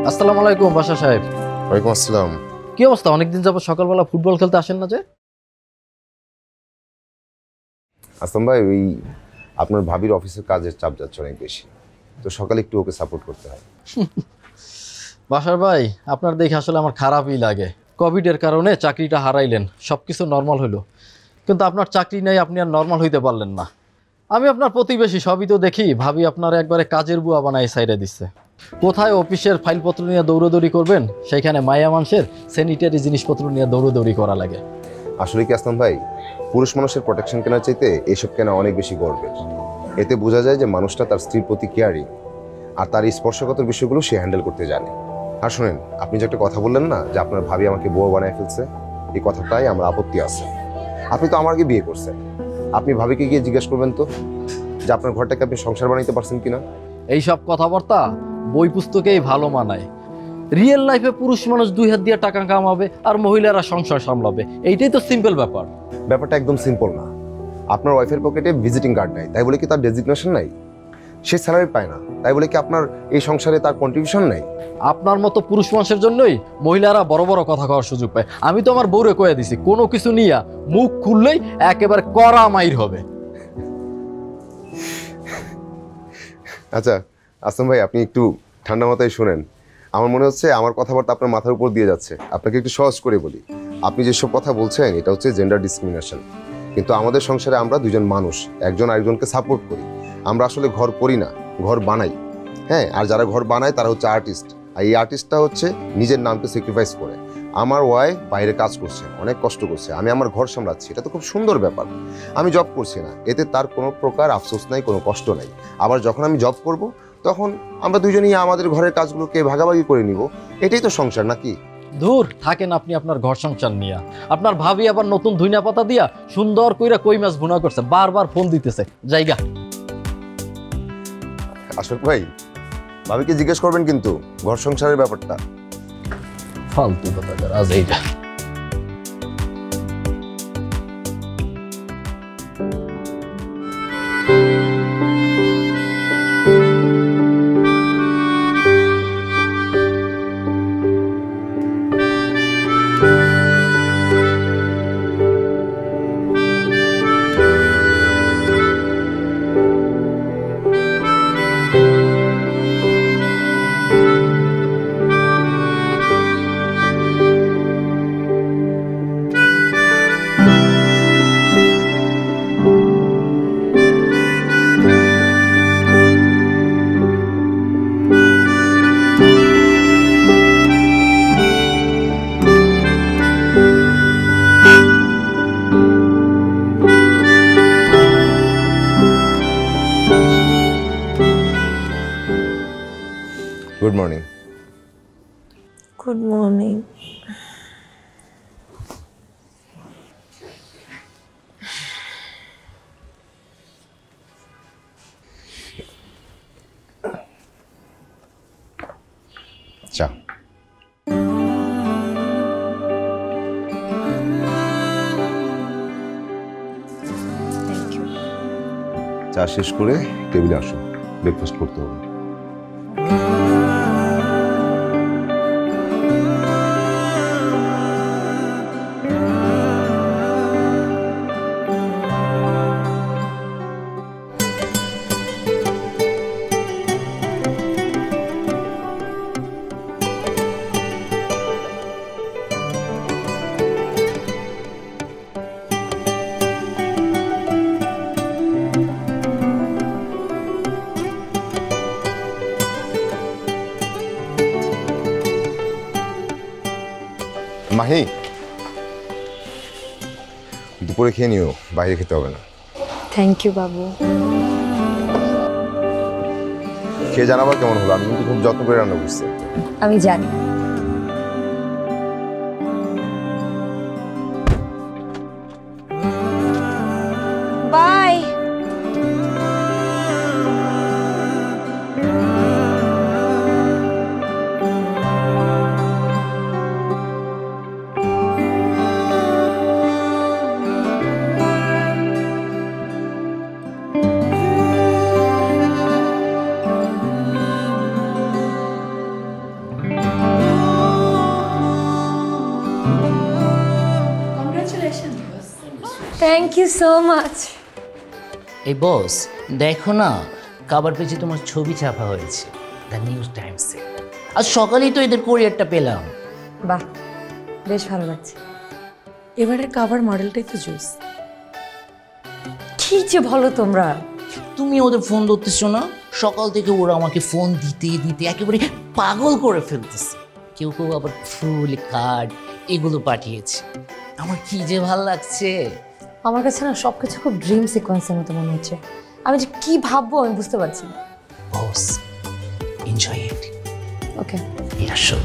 আসসালামু আলাইকুম বাশা সাহেব। ওয়ালাইকুম আসসালাম। কি অবস্থা? অনেকদিন যাবত সকালবেলা ফুটবল খেলতে আসেন না যে? আসলাম ভাই, ওই আপনার ভাবির অফিসের কাজের চাপ যাচ্ছে অনেক বেশি, তো সকালে একটু ওকে সাপোর্ট করতে হয়। বাশার ভাই, আপনার দেখে আসলে আমার খারাপই লাগে। কোভিডের কারণে চাকরিটা হারাইলেন, সব কিছু নর্মাল হইলো, কিন্তু আপনার চাকরি নেই, আপনি আর নর্মাল হইতে পারলেন না। আমি আপনার প্রতিবেশী, সবই তো দেখি। ভাবি আপনার একবারে কাজের বুয়া বানায় সাইডে দিচ্ছে। কোথায় অফিসের ফাইলপত্র নিয়ে দৌড়দৌড়ি করবেন, সেইখানে মায়া মানুষের স্যানিটারি জিনিসপত্র নিয়ে দৌড়দৌড়ি করা লাগে। আসলে কি আসলাম ভাই, পুরুষ মানুষের প্রোটেকশন কেনার চাইতে এসব কেনা অনেক বেশি গর্বের। এতে বোঝা যায় যে মানুষটা তার স্ত্রীর প্রতি কেয়ারিং, আর তার এই স্পর্শকাতর বিষয়গুলো সে হ্যান্ডেল করতে জানে। আর শোনেন, আপনি যে একটা কথা বললেন না যে আপনার ভাবি আমাকে বুয়া বানায় ফেলছে, এই কথাটাই আমার আপত্তি আছে। আপনি তো আমাকে বিয়ে করছেন, আপনি ভাবিকে গিয়ে জিজ্ঞেস করবেন তো যে আপনার ঘরটাকে আপনি সংসার বানাইতে পারছেন কিনা। এইসব কথাবার্তা বই পুস্তকেই ভালো মানায়। রিয়েল লাইফে পুরুষ মানুষ দুই হাত দিয়ে টাকা কামাবে আর মহিলারা সংসার সামলাবে, এইটাই তো সিম্পল ব্যাপার। ব্যাপারটা একদম সিম্পল না। আপনার ওয়াইফের পকেটে ভিজিটিং কার্ড নাই, তাই বলে কি তার ডেজিগনেশন নাই? সে স্যালারি পায় না, তাই বলে কি আপনার এই সংসারে তার কন্ট্রিবিউশন নাই? আপনার মতো পুরুষ মানুষের জন্যই মহিলারা বড় বড় কথা কওয়ার সুযোগ পায়। আমি তো আমার বউরে কয়ে দিছি, কোনো কিছু নিয়ে মুখ খুললেই একেবারে কড়া মাইর হবে। আচ্ছা আসলাম ভাই, আপনি একটু ঠান্ডা মাথায় শুনেন। আমার মনে হচ্ছে আমার কথাবার্তা আপনার মাথার উপর দিয়ে যাচ্ছে। আপনাকে একটু সহজ করে বলি, আপনি যেসব কথা বলছেন এটা হচ্ছে জেন্ডার ডিসক্রিমিনেশন। কিন্তু আমাদের সংসারে আমরা দুজন মানুষ, একজন আরেকজনকে সাপোর্ট করি। আমরা আসলে ঘর করি না, ঘর বানাই। হ্যাঁ, আর যারা ঘর বানায় তারা হচ্ছে আর্টিস্ট। আর এই আর্টিস্টটা হচ্ছে নিজের নামকে স্যাক্রিফাইস করে। আমার ওয়াইফ বাইরে কাজ করছে, অনেক কষ্ট করছে, আমি আমার ঘর সামলাচ্ছি, এটা তো খুব সুন্দর ব্যাপার। আমি জব করছি না, এতে তার কোনো প্রকার আফসোস নাই, কোনো কষ্ট নাই। আবার যখন আমি জব করব তখন আমরা দুজনেই আমাদের ঘরের কাজগুলোকে ভাগাভাগি করে নিব। এটাই তো সংসার নাকি? দূর থাকেন আপনি আপনার ঘর সংসার নিয়ে। আপনার ভাবি আবার নতুন ধইনা পাতা দিয়া সুন্দর কইরা কই মাছ ভুনা করছে, বারবার ফোন দিতেছে জায়গা। আশোক ভাই, ভাবিকে জিজ্ঞেস করবেন কিন্তু ঘর সংসারের ব্যাপারটা। ফালতু কথা আজ এইটা। Good morning. Good morning. চা। চা শেষ করে টেবিলে আসো, ব্রেকফাস্ট করতে হবে। মাহি, দুপুরে খেয়ে নিও, বাইরে খেতে হবে না। থ্যাংক ইউ বাবু। খেয়ে জানাবার কেমন হলো? আমি কিন্তু খুব যত্ন করে রান্না করছি। আমি জানি। Bye. Thank you so much. এই বস দেখো না, কাবার পেজে তোমার ছবি ছাপা হয়েছে দ্য নিউজ টাইমসে। আজ সকালেই তো এদের কোরিয়ারটা পেলাম। বাহ, বেশ ভালো লাগছে। এবারের কাভার মডেলটাই তো জুস। কি যে বলো তোমরা। তুমি ওদের ফোন ধরতেছো না? সকাল থেকে ওরা আমাকে ফোন দিতে দিতে একেবারে পাগল করে ফেলতেছে। কেউ কেউ আবার ফুল কার্ড এগুলো পাঠিয়েছে। আমার কি যে ভাল লাগছে। আমার কাছে না সবকিছু খুব ড্রিম সিকোয়েন্সের মতো মনে হচ্ছে। আমি যে কি ভাববো আমি বুঝতে পারছি না। বস এনজয় ইট। ওকে, এটা show.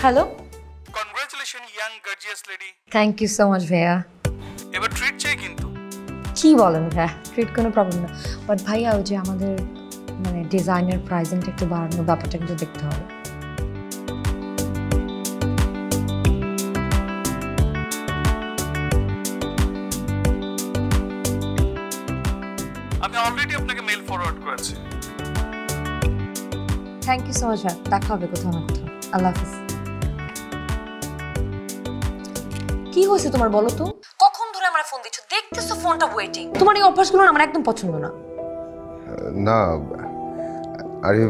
Hello. Congratulation young gorgeous lady. Thank you so much ভাইয়া। এবার ট্রিট চাই কিন্তু। কি বলেন ভাইয়া, ট্রিট কোনো প্রবলেম না, বাট ভাইয়া ওই যে আমাদের মানে ডিজাইনের প্রাইসিংটা একটু বাড়ানোর ব্যাপারটা কিন্তু দেখতে হবে। আমি অলরেডি আপনাকে মেল ফরওয়ার্ড করেছি। থ্যাংক ইউ সো মাচ ভাইয়া, দেখা হবে কোথাও না কোথাও। আল্লাহ হাফিজ। কি হয়েছে তোমার বলো তো? কখন ধরে আমার ফোন দিচ্ছ, দেখতেছো ফোনটা ওয়েটিং। তোমার এই অভ্যাসগুলো না আমার একদম পছন্দ না। না আরে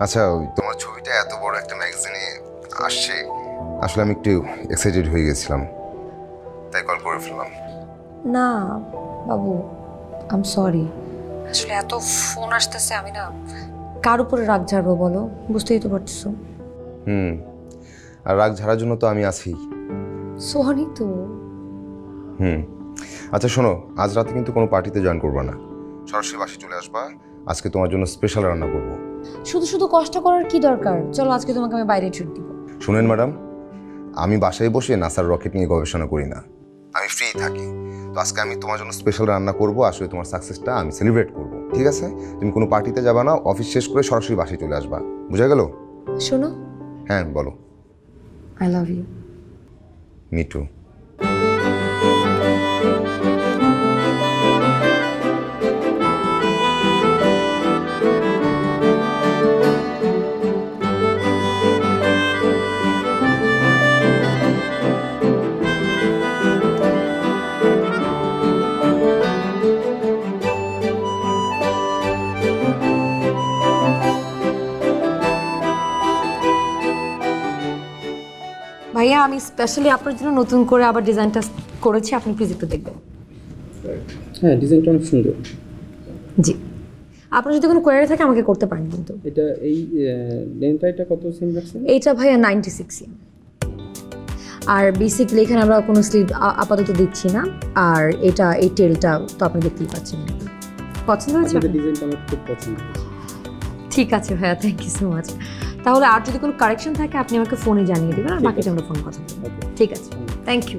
আচ্ছা, ওই তোমার ছবিটা এত বড় একটা ম্যাগাজিনে আসছে, আসলে আমি একটু এক্সাইটেড হয়ে গেছিলাম, তাই কল করে ফেললাম। না বাবু, আই এম সরি। আসলে এত ফোন আসতেছে, আমি না কার উপরে রাগ ঝাড়বো বলো, বুঝতেই তো পারছো। আর রাগ ঝাড়ার জন্য তো আমি আছি। সরি তো। আচ্ছা শোনো, আজ রাতে কিন্তু কোনো পার্টিতে জয়েন করবা না, সরাসরি বাসে চলে আসবা। আজকে তোমার জন্য স্পেশাল রান্না করবো। শুধু শুধু কষ্ট করার কি দরকার? চলো আজকে তোমাকে আমি বাইরে ট্রিট দিব। শুনেন ম্যাডাম, আমি বাসায় বসে নাসার রকেট নিয়ে গবেষণা করি না, আমি ফ্রি থাকি। তো আজকে আমি তোমার জন্য স্পেশাল রান্না করব, আসলে তোমার সাকসেসটা আমি সেলিব্রেট করব, ঠিক আছে? তুমি কোনো পার্টিতে যাবা না, অফিস শেষ করে সরাসরি বাসায় চলে আসবা, বুঝা গেল? শোনো, হ্যাঁ বলো। I love you. Me too. ভাইয়া, আমি স্পেশালি আপনার জন্য নতুন করে আবার ডিজাইনটা করেছি, আপনি প্লিজ একটু দেখবেন। হ্যাঁ, ডিজাইনটা অনেক সুন্দর। জি, আপনার যদি কোনো কোয়ারি থাকে আমাকে করতে পারেন কিন্তু। এটা এই লেন্থটা কত সেম রাখছেন? এইটা ভাইয়া 96 এম। আর বেসিক্যালি এখানে আমরা কোনো স্লিভ আপাতত দিচ্ছি না। আর এটা এই টেলটা তো আপনি দেখতেই পাচ্ছেন। পছন্দ হয়েছে? আপনাদের ডিজাইনটা আমার খুব পছন্দ। ঠিক আছে ভাইয়া, থ্যাংক ইউ সো মাচ। তাহলে আর যদি কোনো কারেকশন থাকে আপনি আমাকে ফোনে জানিয়ে দেবেন, আর বাকিটা আমরা ফোনে কথা বলবো। ঠিক আছে, থ্যাংক ইউ।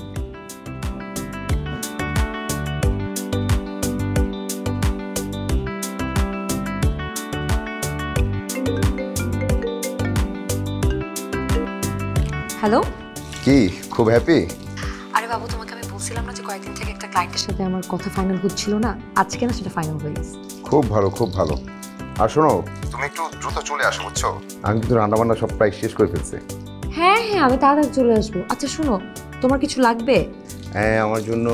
হ্যালো। কি খুব হ্যাপি? আরে বাবু, তোমাকে আমি বলছিলাম না যে কয়েকদিন থেকে একটা ক্লায়েন্টের সাথে আমার কথা ফাইনাল হচ্ছিল না, আজকে না সেটা ফাইনাল হয়ে গেছে। খুব ভালো, খুব ভালো। আর শোনো, তুমি একটু দ্রুত চলে আসো, বুঝছো? আমি কিন্তু রান্নাবান্না সব প্রায় শেষ করে ফেলছি। হ্যাঁ হ্যাঁ, আমি তাড়াতাড়ি চলে আসবো। আচ্ছা শোনো, তোমার কিছু লাগবে? হ্যাঁ, আমার জন্য।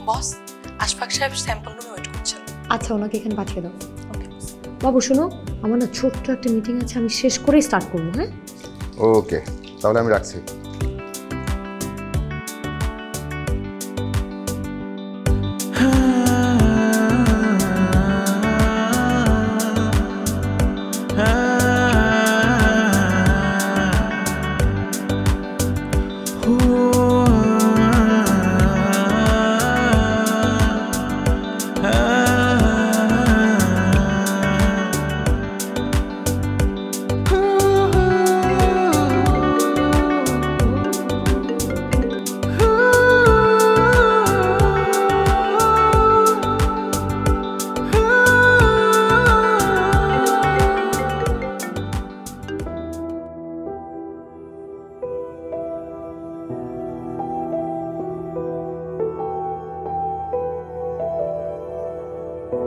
বস, আশফাক সাহেব স্যাম্পল রুমে ওয়েট করছেন। আচ্ছা, ওনাকে এখানে পাঠিয়ে দাও। ওকে বাবু, শোনো, আমার না ছোট্ট একটা মিটিং আছে, আমি শেষ করেই স্টার্ট করবো। হ্যাঁ, ওকে, তাহলে আমি রাখছি। ভাষা,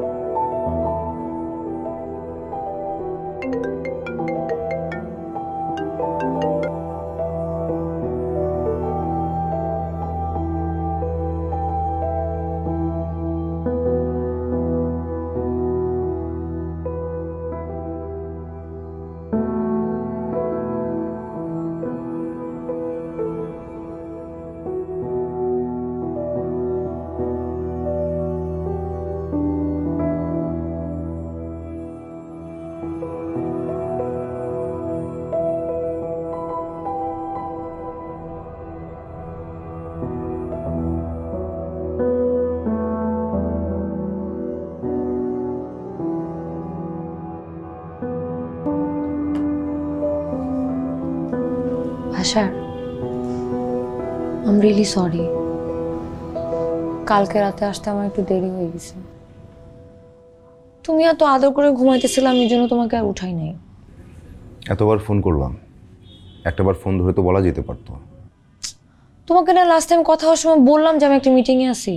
আই এম রিয়েলি সরি। কালকে রাতে আসতে আমার একটু দেরি হয়ে গেছে। তুমি এত আদর করে ঘুমাইতেছিলাম, এই জন্য তোমাকে আর উঠাই নাই। এতবার ফোন করলাম, একটাবার ফোন ধরে তো বলা যেতে পারতো। তোমাকে না লাস্ট টাইম কথা হওয়ার সময় বললাম যে আমি একটা মিটিংয়ে আছি,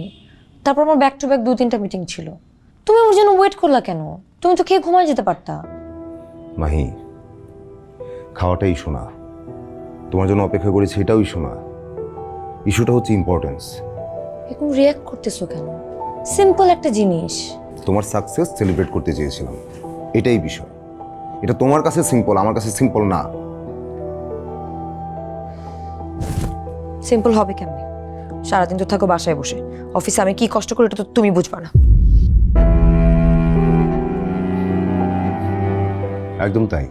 তারপর আমার ব্যাক টু ব্যাক 2-3টা মিটিং ছিল। তুমি আমার জন্য ওয়েট করলা কেন? তুমি তো খেয়ে ঘুমায় যেতে পারতা। মাহি, খাওয়াটা ইস্যু না, তোমার জন্য অপেক্ষা করেছি এটাও ইস্যু না। ইস্যুটা হচ্ছে ইম্পর্টেন্স। এখন রিয়াক্ট করতেছো কেন? সিম্পল একটা জিনিস। তোমার সাকসেস সেলিব্রেট করতে চেয়েছিলাম, এটাই বিষয়। এটা তোমার কাছে সিম্পল, আমার কাছে সিম্পল না। সিম্পল হবে কেমনে? সারাদিন তো থাকো বাসায় বসে, অফিসে আমি কি কষ্ট করি এটা তো তুমি বুঝবা না। একদম তাই।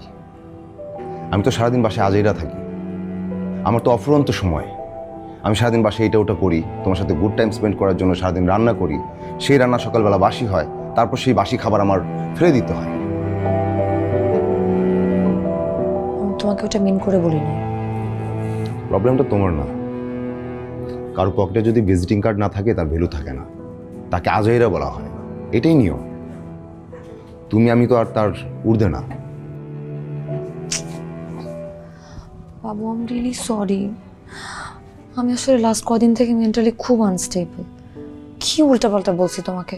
আমি তো সারাদিন বাসায় আজাইরা থাকি, আমার তো অফুরন্ত সময়। আমি সারাদিন বাসায় এটা ওটা করি, তোমার সাথে গুড টাইম স্পেন্ড করার জন্য সারাদিন রান্না করি। সেই রান্না সকালবেলা বাসি হয়, তারপর সেই বাসি খাবার আমার ফেলে দিতে হয়। আমি তোমাকে ওটা মিন করে বলিনি। প্রবলেমটা তোমার না। কারো পকেটে যদি ভিজিটিং কার্ড না থাকে তার ভ্যালু থাকে না, তাকে আজাইরা বলা হয়, এটাই নিয়ম। তুমি আমি তো আর তার ঊর্ধ্বে না। বাবু, আই এম রিয়েলি সরি। আমি আসলে লাস্ট কদিন থেকে মেন্টালি খুব আনস্টেবল। কি উল্টাপাল্টা বলছি তোমাকে,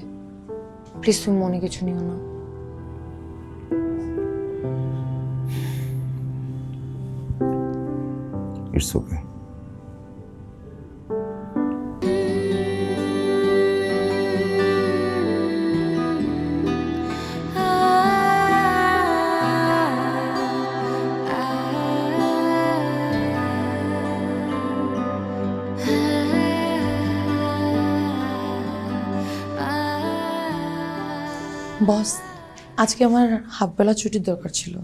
প্লিজ তুমি মনে কিছু নিও না। It's okay. বস, আজকে আমার হাফবেলা ছুটির দরকার ছিল।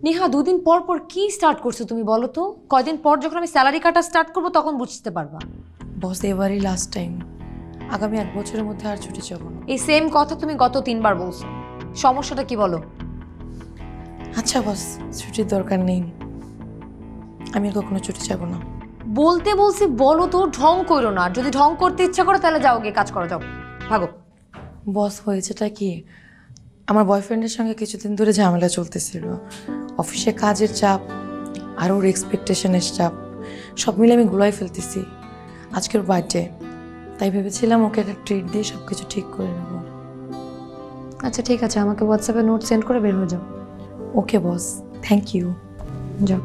নেহা, 2 দিন পর পর কি স্টার্ট করছো তুমি বলো তো? কয়দিন পর যখন আমি স্যালারি কাটা স্টার্ট করবো তখন বুঝতে পারবা। বস, এবারই লাস্ট টাইম। আগামী 1 বছরের মধ্যে আর ছুটি যাব না। এই সেম কথা তুমি গত 3 বার বলছো। সমস্যাটা কি বলো? আচ্ছা বস, ছুটির দরকার নেই, আমি আর কখনো ছুটি যাব না। বলতে বলছি বলো তো, ঢং করো না। যদি ঢং করতে ইচ্ছা করো তাহলে যাও, গিয়ে কাজ করো, যাও ভাগো। বস, হয়েছেটা কি, আমার বয়ফ্রেন্ডের সঙ্গে কিছুদিন ধরে ঝামেলা চলতেছিল। অফিসে কাজের চাপ আর ওর এক্সপেকটেশনের চাপ সব মিলে আমি গুলাই ফেলতেছি। আজকের বার্থডে, তাই ভেবেছিলাম ওকে একটা ট্রিট দিয়ে সব কিছু ঠিক করে নেব। আচ্ছা ঠিক আছে, আমাকে হোয়াটসঅ্যাপে নোট সেন্ড করে বের হয়ে যাও। ওকে বস, থ্যাংক ইউ। যাও।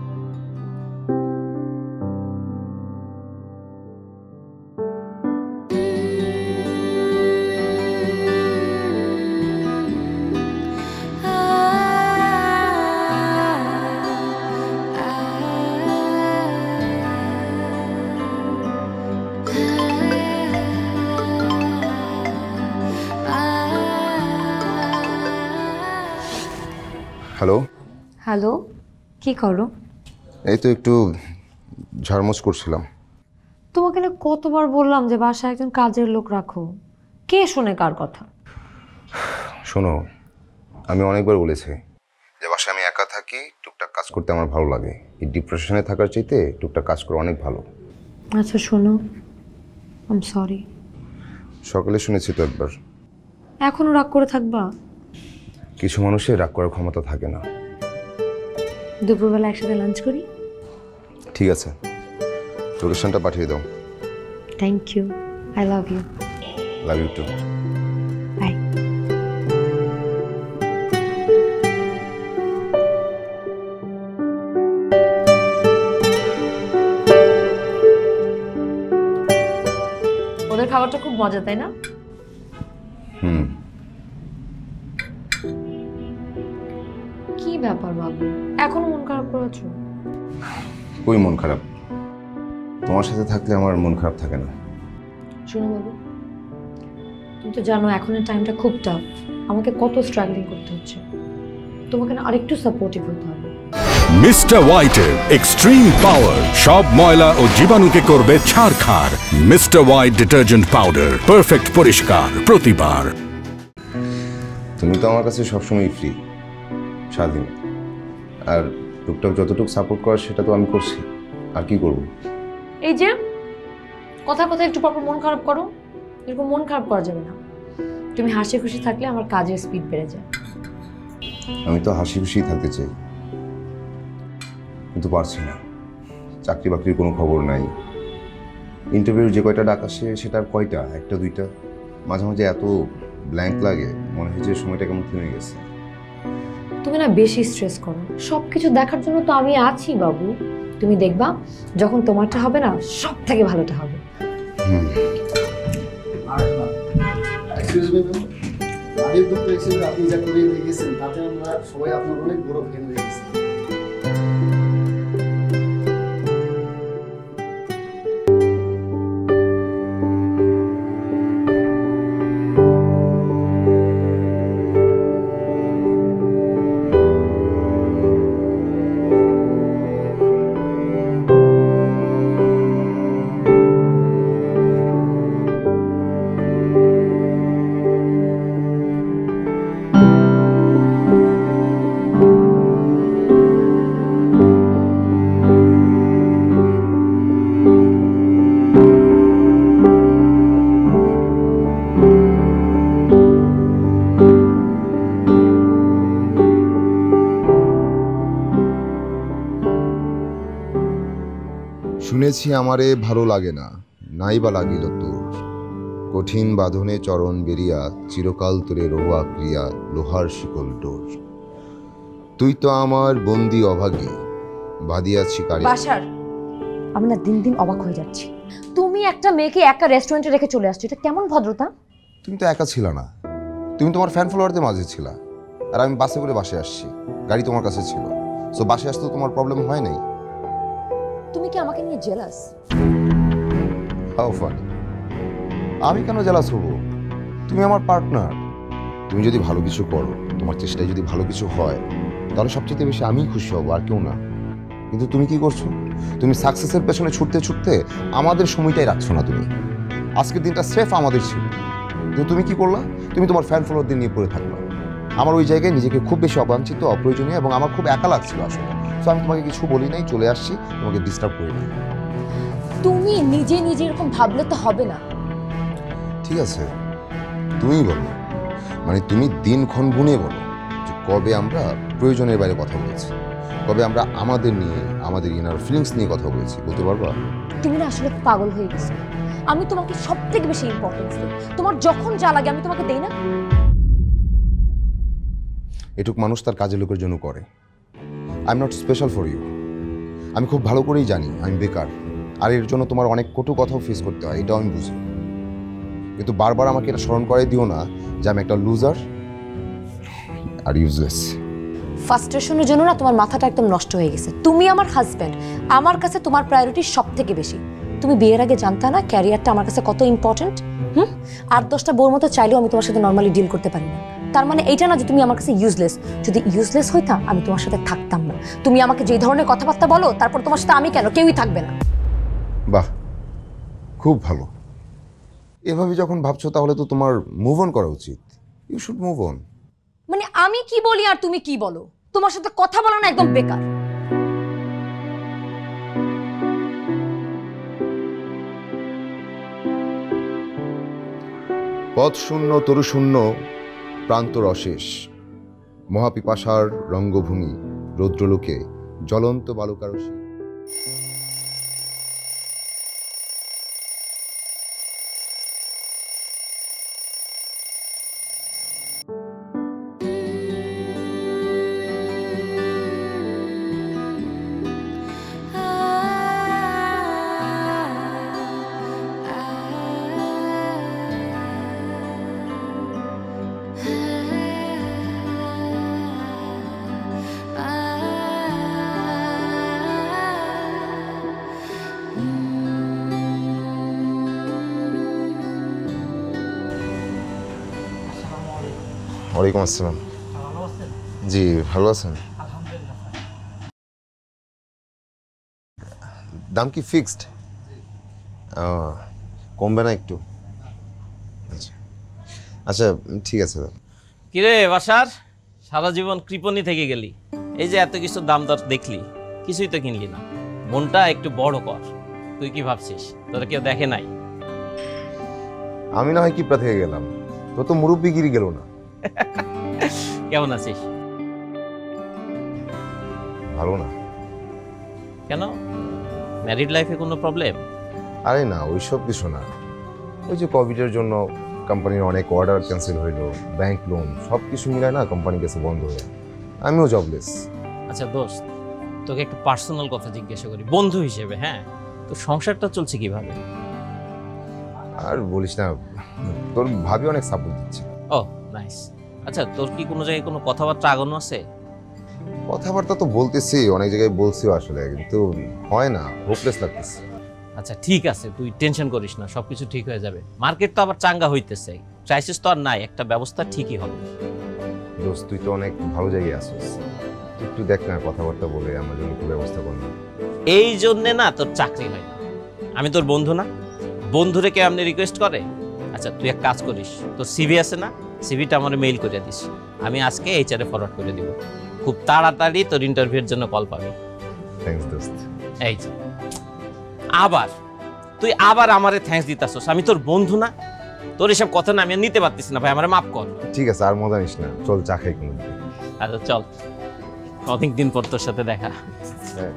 হ্যালো। হ্যালো, কি করো? এই তো একটু ঝাড়মোছ করছিলাম। তোমাকে না কতবার বললাম যে বাসায় একজন কাজের লোক রাখো। কে শোনে কার কথা? শোনো, আমি অনেকবার বলেছি যে বাসায় আমি একা থাকি, টুকটাক কাজ করতে আমার ভালো লাগে। এই ডিপ্রেশনে থাকার চাইতে টুকটাক কাজ করা অনেক ভালো। আচ্ছা শোনো, আই এম সরি। সকালে শুনেছি তো একবার। এখনো রাগ করে থাকবা? কিছু মানুষের রাগ করার ক্ষমতা থাকে না। দুপুরবেলা একসাথে লাঞ্চ করি? ঠিক আছে, লোকেশনটা পাঠিয়ে দাও। Thank you, I love you. Love you too. Bye. মজা, তাই না? হুম। কি ব্যাপার বাবু, এখন মন খারাপ করেছো? কই মন খারাপ? তোমার সাথে থাকলে আমার মন খারাপ থাকে না। শোনো বাবু, তুমি তো জানো এখনের টাইমটা খুব টাফ, আমাকে কত স্ট্রাগলিং করতে হচ্ছে। তোমাকে না আরেকটু সাপোর্টিভ হতে হবে। মিস্টার হোয়াইটের এক্সট্রিম পাওয়ার সব ময়লা ও জীবাণুকে করবে ছারখার। Mister white detergent powder, perfect পরিষ্কার প্রতিবার। তুমি তো আমার কাছে সবসময় ফ্রি, স্বাধীন, আর টুকটাক যতটুকু সাপোর্ট করার সেটা তো আমি করছি, আর কি করব? এই যে কথা কথা একটু পরপর মন খারাপ করো, এরকম মন খারাপ করা যাবে না। তুমি হাসি খুশি থাকলে আমার কাজের স্পিড বেড়ে যায়। আমি তো হাসি খুশি থাকতে চাই, কিন্তু পারছি না। চাকরি বাকরির কোনো খবর নাই, ইন্টারভিউর যে কয়টা ডাক আসে সেটার কয়টা, একটা দুইটা, মাঝে মাঝে এত ব্ল্যাঙ্ক লাগে, মনে হয় যে সময়টা কেমন থেমে গেছে। তুমি না বেশি স্ট্রেস করো, সবকিছু দেখার জন্য তো আমি আছি বাবু। তুমি দেখবা যখন তোমারটা হবে না, সব থেকে ভালোটা হবে। আগের দুটো এক্সিডেন্ট আপনি যা করে দেখেছেন তাতে আমরা সবাই আপনার অনেক বড় ফ্যান হয়ে গেছি। শুনেছি আমারে ভালো লাগে না, নাই বা লাগিল তোর, কঠিন বাঁধনে চরণ বেরিয়া, চিরকাল তোরে রোয়া ক্রিয়া, লোহার শিকল ডোর। তুই তো আমার বন্দি অভাগী, বাঁধিয়াছি কারে। বাসার আমি না দিন দিন অবাক হয়ে যাচ্ছি। তুমি একটা মেয়েকে একা রেস্টুরেন্টে রেখে চলে আসছো, এটা কেমন ভদ্রতা? তুমি তো একা ছিল না, তুমি তোমার ফ্যান ফলোয়ারদের মাঝে ছিলা, আর আমি বাসে করে বাসায় আসছি, গাড়ি তোমার কাছে ছিল, সো বাসায় আসতে তোমার প্রবলেম হয় নাই। তুমি কি আমাকে নিয়ে জেলাস? How funny! আমি কেন জেলাস হব? তুমি আমার পার্টনার। তুমি যদি ভালো কিছু করো, তোমার চেষ্টায় যদি ভালো কিছু হয়, তাহলে সবচেয়ে বেশি আমিই খুশি হব, আর কেউ না। কিন্তু তুমি কি করছো? তুমি সাকসেসের পেছনে ছুটতে ছুটতে আমাদের সময়টাই রাখছো না। তুমি আজকের দিনটা স্রেফ আমাদের ছিল, কিন্তু তুমি কি করলা? তুমি তোমার ফ্যান ফলোয়ারদের নিয়ে পড়ে থাকলা। আমার ওই জায়গায় নিজেকে খুব বেশি অবাঞ্ছিত, অপ্রয়োজনীয় এবং আমার খুব একা লাগছিল আসলে। সো আমি তোমাকে কিছু বলি নাই, চলে আসছি, তোমাকে ডিস্টার্ব করি না। তুমি নিজে নিজে এরকম ভাবলে তো হবে না। ঠিক আছে, তুমিই বলো, মানে তুমি দিনক্ষণ গুনে বলো যে কবে আমরা প্রয়োজনের বাইরে কথা বলেছি, কবে আমরা আমাদের নিয়ে, আমাদের ইনার ফিলিংস নিয়ে কথা বলেছি, বলতে পারবা? তুমি না আসলে পাগল হয়ে গেছো। আমি তোমাকে সব থেকে বেশি ইম্পর্টেন্স দিই, তোমার যখন যা লাগে আমি তোমাকে দেই না। এটুক মানুষ তার কাজের লোকের জন্য করে। I am not special for you. আমি খুব ভালো করেই জানি আমি বেকার, আর এর জন্য তোমার অনেক কটু কথাও ফেস করতে হয়, এটাও আমি বুঝি। কিন্তু বারবার আমাকে এটা স্মরণ করাই দিও না যে আমি একটা লুজার আর ইউজলেস। ফ্রাস্ট্রেশনের জন্য না তোমার মাথাটা একদম নষ্ট হয়ে গেছে। তুমি আমার হাজব্যান্ড, আমার কাছে তোমার প্রায়োরিটি সব থেকে বেশি। তুমি বিয়ের আগে জানতা না ক্যারিয়ারটা আমার কাছে কত ইম্পর্টেন্ট? আর 10টা বউর মতো চাইলেও আমি তোমার সাথে নর্মালি ডিল করতে পারি না। তার মানে এইটা না যে তুমি আমার কাছে ইউজলেস। যদি ইউজলেস হইতা আমি তোমার সাথে থাকতাম না। তুমি আমাকে যেই ধরনের কথাবার্তা বলো, তারপর তোমার সাথে আমি কেন, কেউই থাকবে না। বাহ, খুব ভালো। এভাবে যখন ভাবছো তাহলে তো তোমার মুভ অন করা উচিত। You should move on. মানে আমি কি বলি আর তুমি কি বলো? তোমার সাথে কথা বলা না একদম বেকার। পথ শূন্য তরু শূন্য, প্রান্তর অশেষ, মহাপিপাসার রঙ্গভূমি, রৌদ্রলোকে জ্বলন্ত বালুকারসী। ওয়ালাইকুম আসসালাম। জি ভালো আছেন? দাম কি ফিক্সড? কমবে না একটু? আচ্ছা আচ্ছা ঠিক আছে। কিরে বাসার, সারা জীবন কৃপণী থেকে গেলি, এই যে এত কিছু দাম দর দেখলি, কিছুই তো কিনলি না। মনটা একটু বড় কর। তুই কি ভাবছিস তোরা কেউ দেখে নাই? আমি না হয় কিপটা থেকে গেলাম, তো তো মুরব্বিগিরি গেল না। কেমন আছিস? ভালো না। কেন, ম্যারিড লাইফে কোনো প্রবলেম? আরে না, ওইসব কিছু না। ওই যে কোভিডের জন্য কোম্পানির অনেক অর্ডার ক্যান্সেল হইলো, ব্যাংক লোন সব কিছু মিলায় না কোম্পানি গেছে বন্ধ হয়ে, আমিও জবলেস। আচ্ছা দোস্ত, তোকে একটা পার্সোনাল কথা জিজ্ঞাসা করি বন্ধু হিসেবে। হ্যাঁ, তো সংসারটা চলছে কিভাবে? আর বলিস না, তোর ভাবি অনেক সাপোর্ট দিচ্ছে। ও নাইস। আচ্ছা তোর কি কোনো জায়গায় কোনো কথাবার্তা আগানো আছে? কথাবার্তা তো বলতেছি, অনেক জায়গায় বলছিও আসলে, কিন্তু হয় না, হোপলেস লাগতেছে। আচ্ছা ঠিক আছে, তুই টেনশন করিস না, সবকিছু ঠিক হয়ে যাবে। মার্কেট তো আবার চাঙ্গা হইতেছে, ক্রাইসিস তো আর নাই, একটা ব্যবস্থা ঠিকই হবে। দোস্ত তুই তো অনেক ভালো জায়গায় আসিস, একটু দেখ না, কথাবার্তা বলে আমার জন্য একটু ব্যবস্থা কর না। এই জন্যে না তোর চাকরি হয় না। আমি তোর বন্ধু না? বন্ধুরে কেউ এমনি রিকোয়েস্ট করে? আচ্ছা তুই এক কাজ করিস, তোর সিভি আছে না, সিভিটা আমার মেইল করে দিস, আমি আজকে এইচআরে ফরওয়ার্ড করে দিব। খুব তাড়াতাড়ি তোর ইন্টারভিউর জন্য কল পাবি। থ্যাঙ্কস দোস্ত। এই যে আবার তুই আবার আমারে থ্যাঙ্কস দিতাছস, আমি তোর বন্ধু না? তোর এসব কথা না আমি আর নিতে পারতেছি না ভাই, আমারে মাফ কর। ঠিক আছে, আর মজা নিস না, চল চা খাই কোনো দিন। আচ্ছা চল, অনেকদিন পর তোর সাথে দেখা। হ্যাঁ।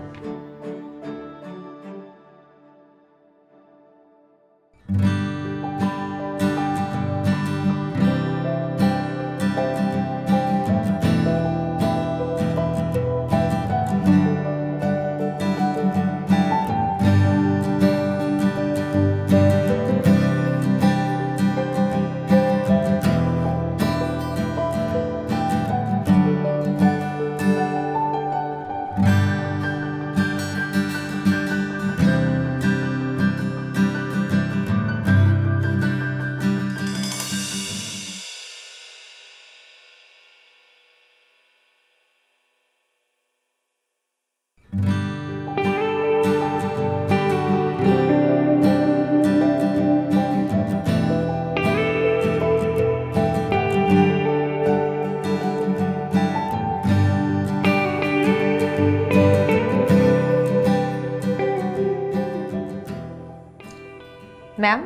ম্যাম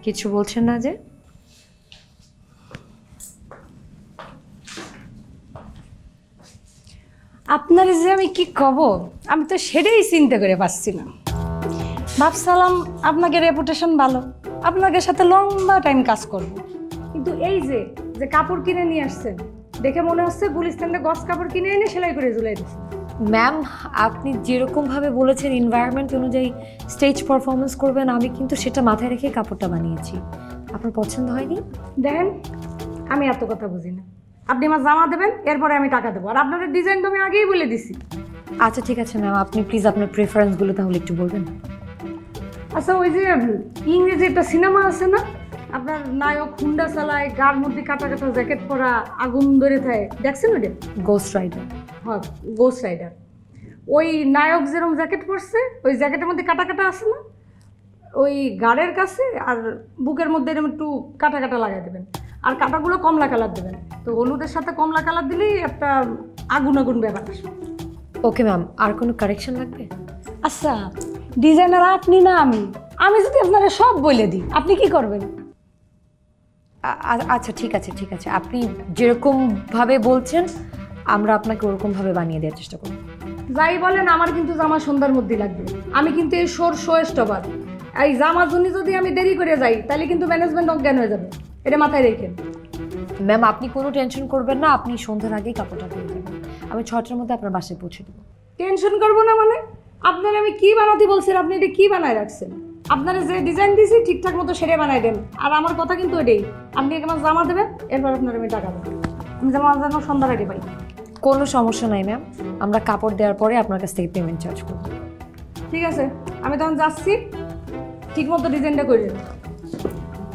কিছু বলছেন না যে? আপনার যে আমি কি কব, আমি তো সেটাই চিন্তা করে পাচ্ছি না। ভাবছিলাম আপনাকে রেপুটেশন ভালো, আপনাদের সাথে লম্বা টাইম কাজ করব, কিন্তু এই যে যে কাপড় কিনে নিয়ে আসছেন, দেখে মনে হচ্ছে গুলিস্তানে গস কাপড় কিনে এনে সেলাই করে ঝুলাই দিচ্ছেন। ম্যাম আপনি যেরকমভাবে বলেছেন এনভায়রনমেন্ট অনুযায়ী স্টেজ পারফরমেন্স করবেন, আমি কিন্তু সেটা মাথায় রেখে কাপড়টা বানিয়েছি। আপনার পছন্দ হয়নি? দেখেন আমি এত কথা বুঝি না, আপনি আমার জামা দেবেন, এরপরে আমি টাকা দেবো, আর আপনার ডিজাইন তো আমি আগেই বলে দিছি। আচ্ছা ঠিক আছে ম্যাম, আপনি প্লিজ আপনার প্রেফারেন্সগুলো তাহলে একটু বলবেন। আচ্ছা ওই যে ইংরেজি একটা সিনেমা আছে না, আপনার নায়ক হুন্ডা চালায়, গার মধ্যে কাটা কাটা জ্যাকেট পরা, আগুন ধরে থাকে, দেখছেন ওটা? Ghost Rider. হ্যাঁ গোস্ট রাইডার। ওই নায়ক যেরকম জ্যাকেট পরছে, ওই জ্যাকেটের মধ্যে কাটা কাটা আছে না, ওই গাড়ের কাছে আর বুকের মধ্যে এরকম একটু কাটা কাটা লাগাই দেবেন, আর কাটাগুলো কমলা কালার দেবেন। তো হলুদের সাথে কমলা কালার দিলেই একটা আগুন আগুন ব্যাপার আসবে। ওকে ম্যাম, আর কোনো কারেকশন লাগবে? আচ্ছা ডিজাইনার আপনি না আমি, আমি যদি আপনারা সব বলে দিই আপনি কি করবেন? আচ্ছা ঠিক আছে ঠিক আছে, আপনি যেরকমভাবে বলছেন আমরা আপনাকে ওরকমভাবে বানিয়ে দেওয়ার চেষ্টা করব। যাই বলেন, আমার কিন্তু জামা সন্ধ্যার মধ্যেই লাগবে। আমি কিন্তু এই শো স্টপার, এই জামার জন্য যদি আমি দেরি করে যাই তাহলে কিন্তু ম্যানেজমেন্ট অজ্ঞান হয়ে যাবে, এটা মাথায় রেখেন। ম্যাম আপনি কোনো টেনশন করবেন না, আপনি সন্ধ্যার আগেই কাপড়টা পেয়ে যাবেন, আমি 6টার মধ্যে আপনার বাসায় পৌঁছে দেবো। টেনশন করবো না মানে? আপনার আমি কি বানাতে বলছেন, আপনি এটা কি বানায় রাখছেন? আপনারা যে ডিজাইন দিয়েছি ঠিকঠাক মতো সেটাই বানাই দেন, আর আমার কথা কিন্তু এটাই, আপনি আমার জামা দেবেন, এরপর আপনার আমি টাকা দেবেন। আমি জামা যেন সন্ধ্যার আগে পাই। কোনো সমস্যা নাই ম্যাম, আমরা কাপড় দেওয়ার পরে আপনার কাছ থেকে পেমেন্ট চার্জ করব। ঠিক আছে, আমি তখন যাচ্ছি, ঠিক মতো ডিজাইনটা করে দেন,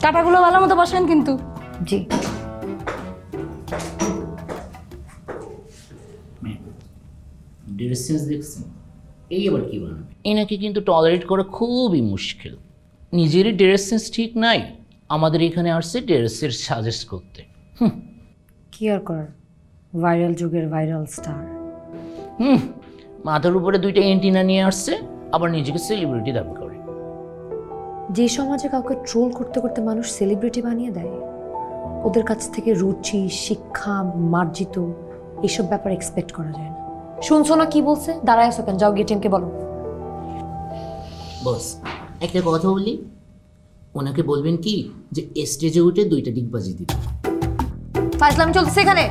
কাটাগুলো ভালো মতো বসেন কিন্তু। জি। ড্রেস সেন্স দেখছেন? এই আবার কি বানাবে? এনাকে কিন্তু টলারেট করা খুবই মুশকিল। নিজেরই ড্রেস সেন্স ঠিক নাই, আমাদের এখানে আসছে ড্রেসের সাজেস্ট করতে। কি আর করার, ভাইরাল যুগের ভাইরাল স্টার। মাথার উপরে 2টা এন্টিনা নিয়ে আসছে, আবার নিজেকে সেলিব্রিটি দাবি করে। যে সমাজে কাউকে ট্রোল করতে করতে মানুষ সেলিব্রিটি বানিয়ে দেয়, ওদের কাছ থেকে রুচি, শিক্ষা, মার্জিত এইসব ব্যাপার এক্সপেক্ট করা যায় না। শুনছো না কি বলছে? দাঁড়ায় আছো কেন? যাও গিয়ে টিমকে বলো। বস, একটা কথা বলি, ওনাকে বলবেন কি যে স্টেজে উঠে 2টা ডিগবাজি দিতে। ফাইজলামি চলতেছে এখানে।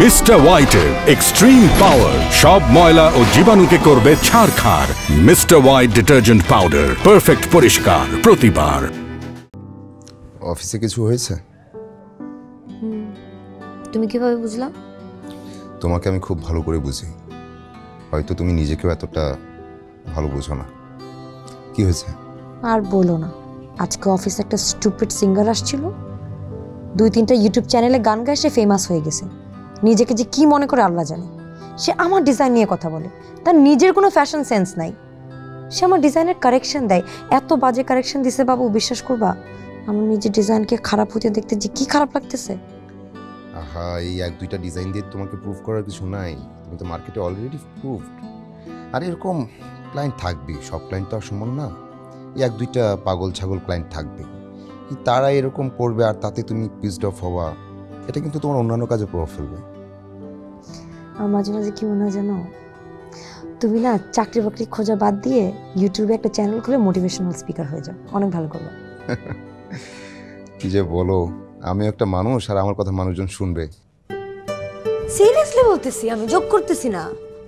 মিস্টার হোয়াইটের এক্সট্রিম পাওয়ার সব ময়লা ও জীবাণুকে করবে ছারখার। Mister white detergent powder, perfect পরিষ্কার প্রতিবার। অফিসে কিছু হয়েছে? তুমি কিভাবে বুঝলা? তোমাকে আমি খুব ভালো করে বুঝি, হয়তো তুমি নিজেকেও এতটা ভালো বুঝো না। কি হয়েছে? আর বলো না, আজকে অফিসে একটা স্টুপিড সিঙ্গার আসছিল, 2-3টা ইউটিউব চ্যানেলে গান গায়, সে ফেমাস হয়ে গেছে। নিজেকে যে কি মনে করে আল্লাহ জানে। সে আমার ডিজাইন নিয়ে কথা বলে, তার নিজের কোনো ফ্যাশন সেন্স নাই। সে আমার ডিজাইনের কারেকশন দেয়, এত বাজে কারেকশন দিছে বাবু, বিশ্বাস করবা আমার নিজের ডিজাইনকে খারাপ হতে দেখতে যে কি খারাপ লাগতেছে। আহা, এই 1-2টা ডিজাইন দিয়ে তোমাকে প্রুভ করার কিছু নাই, তুমি তো মার্কেটে অলরেডি প্রুভড। আর এরকম ক্লায়েন্ট থাকবে, সব ক্লায়েন্ট তো আর সমান না। এই 1-2টা পাগল ছাগল ক্লায়েন্ট থাকবে, তারা এরকম করবে আর তাতে তুমি পিসড অফ হওয়া, এটা কিন্তু তোমার অন্যান্য কাজে প্রভাব ফেলবে। আর মাঝে মাঝে কি মনে হয় জানো, তুমি না চাকরি বাকরি খোঁজা বাদ দিয়ে ইউটিউবে একটা চ্যানেল খুলে মোটিভেশনাল স্পিকার হয়ে যাও, অনেক ভালো করবে। কি যে বলো, আমি একটা মানুষ আর আমার কথা মানুষজন শুনবে। সিরিয়াসলি বলতেছি, আমি জোক করতেছি না।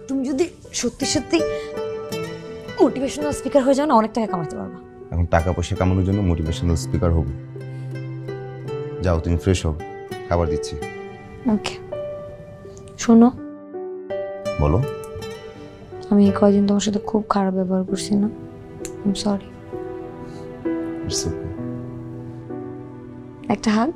তুমি যদি সত্যি সত্যি মোটিভেশনাল স্পিকার হয়ে যাও না, অনেক টাকা কামাতে পারবা। এখন টাকা পয়সা কামানোর জন্য মোটিভেশনাল স্পিকার হবো? যাও তুমি ফ্রেশ হও, খাবার দিচ্ছি। ওকে, শোনো, বলো। আমি এই কয়দিন তোমার সাথে খুব খারাপ ব্যবহার করছি না? I am sorry. It's okay. একটা হাগ।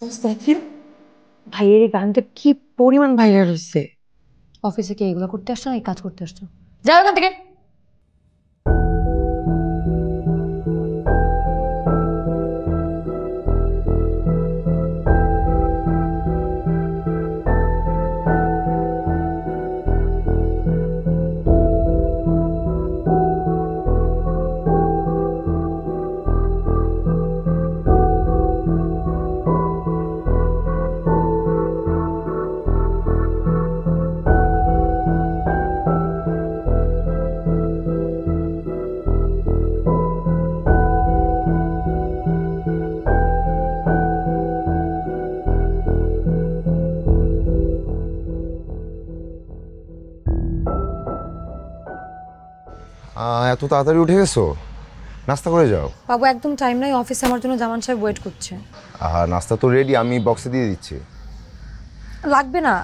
ভাইয়ের এই গানটা কি পরিমাণ ভাইরাল হয়েছে। অফিসে কি এগুলো করতে আসছো না এই কাজ করতে আসছো? যাও এখান থেকে। এত তাড়াতাড়ি উঠে গেছো? নাস্তা করে যাও। বাবু একদম টাইম নাই, অফিসে আমার জন্য জামান সাহেব ওয়েট করছে। আর নাস্তা তো রেডি, আমি বক্সে দিয়ে দিচ্ছি। লাগবে না,